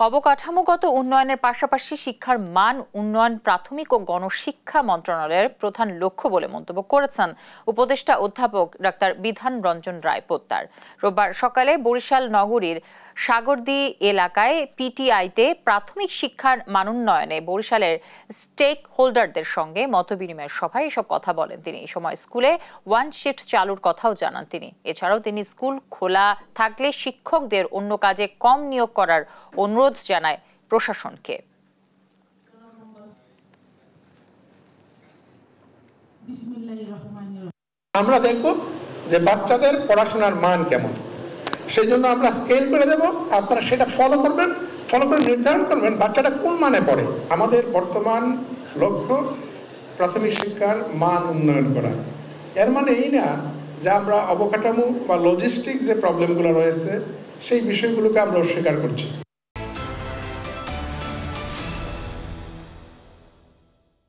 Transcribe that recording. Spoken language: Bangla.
অবকাঠামোগত উন্নয়নের পাশাপাশি শিক্ষার মান উন্নয়ন প্রাথমিক ও গণশিক্ষা মন্ত্রণালয়ের প্রধান লক্ষ্য বলে মন্তব্য করেছেন উপদেষ্টা অধ্যাপক ডাক্তার বিধান রঞ্জন রায় পোদ্দার। রোববার সকালে বরিশাল নগরীর সাগরদী এলাকায় পিটিআইতে প্রাথমিক শিক্ষার মান উন্নয়নে বরিশালের স্টেক হোল্ডারদের সঙ্গে মতবিনিময় সভায় এসব কথা বলেন তিনি। এই সময় স্কুলে ওয়ান শিফট চালুর কথাও জানান তিনি। এছাড়াও তিনি স্কুল খোলা থাকলে শিক্ষকদের অন্য কাজে কম নিয়োগ করার অনুরোধ জানায় প্রশাসনকে। আমরা দেখব যে বাচ্চাদের পড়াশোনার মান কেমন, সেই জন্য আমরা স্কেল করে দেব, আপনারা সেটা ফলো করবেন, ফলো করে নির্ধারণ করবেন বাচ্চাটা কোন মানে পড়ে। আমাদের বর্তমান লক্ষ্য প্রাথমিক শিক্ষার মান উন্নয়ন করা। এর মানে এই না যে আমরা অবকাঠামো বা লজিস্টিক যে প্রবলেমগুলো রয়েছে সেই বিষয়গুলোকে আমরা অস্বীকার করছি।